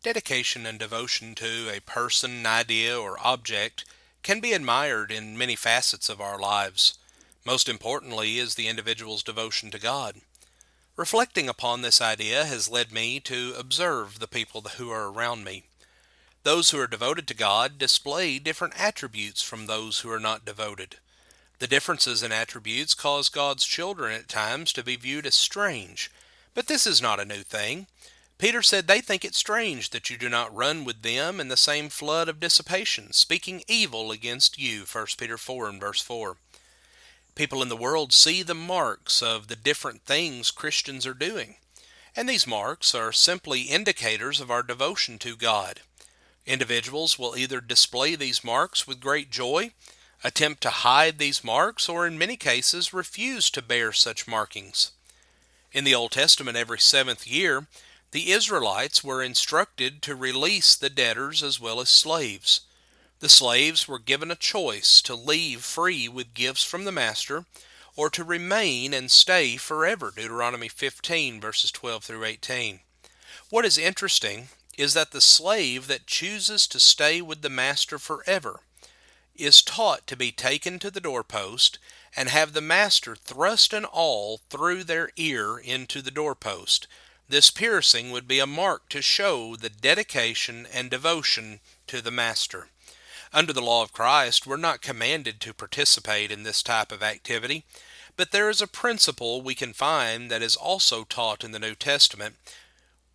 Dedication and devotion to a person, idea, or object can be admired in many facets of our lives. Most importantly is the individual's devotion to God. Reflecting upon this idea has led me to observe the people who are around me. Those who are devoted to God display different attributes from those who are not devoted. The differences in attributes cause God's children at times to be viewed as strange, but this is not a new thing. Peter said they think it strange that you do not run with them in the same flood of dissipation, speaking evil against you, 1 Peter 4 and verse 4. People in the world see the marks of the different things Christians are doing, and these marks are simply indicators of our devotion to God. Individuals will either display these marks with great joy, attempt to hide these marks, or in many cases refuse to bear such markings. In the Old Testament, every seventh year, the Israelites were instructed to release the debtors as well as slaves. The slaves were given a choice to leave free with gifts from the master, or to remain and stay forever, Deuteronomy 15 verses 12 through 18. What is interesting is that the slave that chooses to stay with the master forever is taught to be taken to the doorpost and have the master thrust an awl through their ear into the doorpost. This piercing would be a mark to show the dedication and devotion to the master. Under the law of Christ, we're not commanded to participate in this type of activity, but there is a principle we can find that is also taught in the New Testament.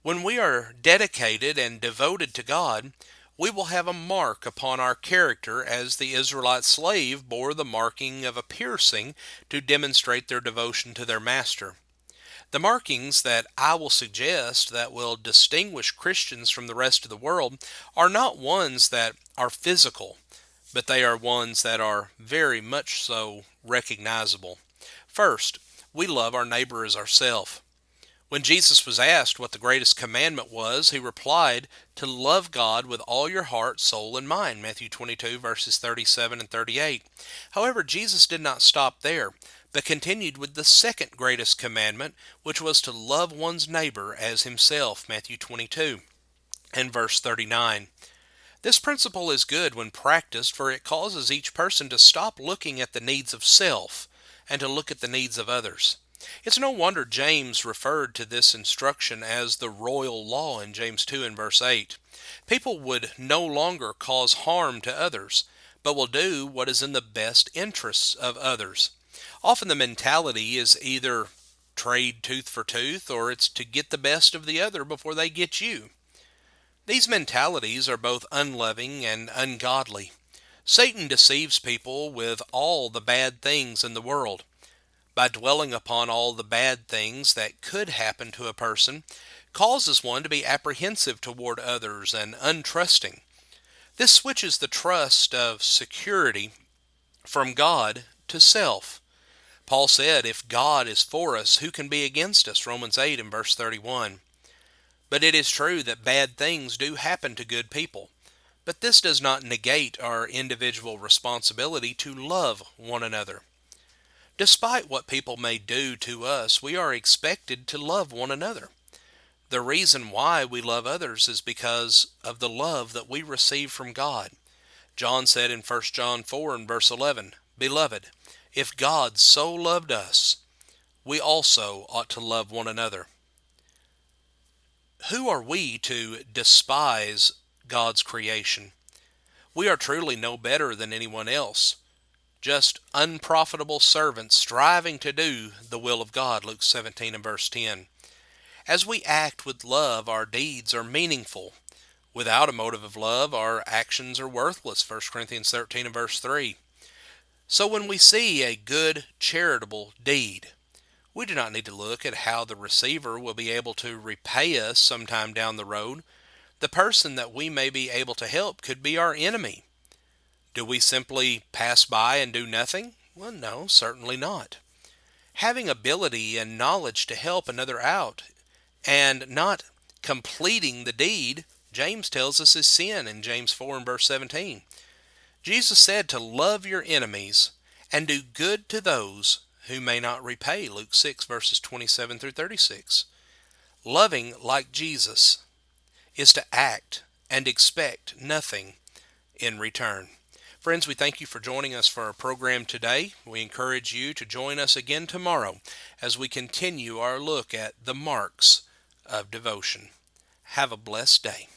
When we are dedicated and devoted to God, we will have a mark upon our character as the Israelite slave bore the marking of a piercing to demonstrate their devotion to their master. The markings that I will suggest that will distinguish Christians from the rest of the world are not ones that are physical, but they are ones that are very much so recognizable. First, we love our neighbor as ourselves. When Jesus was asked what the greatest commandment was, he replied, to love God with all your heart, soul, and mind, Matthew 22, verses 37 and 38. However, Jesus did not stop there, but continued with the second greatest commandment, which was to love one's neighbor as himself, Matthew 22 and verse 39. This principle is good when practiced, for it causes each person to stop looking at the needs of self and to look at the needs of others. It's no wonder James referred to this instruction as the royal law in James 2 and verse 8. People would no longer cause harm to others, but will do what is in the best interests of others. Often the mentality is either trade tooth for tooth, or it's to get the best of the other before they get you. These mentalities are both unloving and ungodly. Satan deceives people with all the bad things in the world. By dwelling upon all the bad things that could happen to a person, causes one to be apprehensive toward others and untrusting. This switches the trust of security from God to self. Paul said, if God is for us, who can be against us? Romans 8 and verse 31. But it is true that bad things do happen to good people. But this does not negate our individual responsibility to love one another. Despite what people may do to us, we are expected to love one another. The reason why we love others is because of the love that we receive from God. John said in 1 John 4 and verse 11, Beloved, if God so loved us, we also ought to love one another. Who are we to despise God's creation? We are truly no better than anyone else. Just unprofitable servants striving to do the will of God, Luke 17 and verse 10. As we act with love, our deeds are meaningful. Without a motive of love, our actions are worthless, 1 Corinthians 13 and verse 3. So when we see a good charitable deed, we do not need to look at how the receiver will be able to repay us sometime down the road. The person that we may be able to help could be our enemy. Do we simply pass by and do nothing? Well, no, certainly not. Having ability and knowledge to help another out and not completing the deed, James tells us is sin in James 4 and verse 17. Jesus said to love your enemies and do good to those who may not repay, Luke 6 verses 27 through 36. Loving like Jesus is to act and expect nothing in return. Friends, we thank you for joining us for our program today. We encourage you to join us again tomorrow as we continue our look at the marks of devotion. Have a blessed day.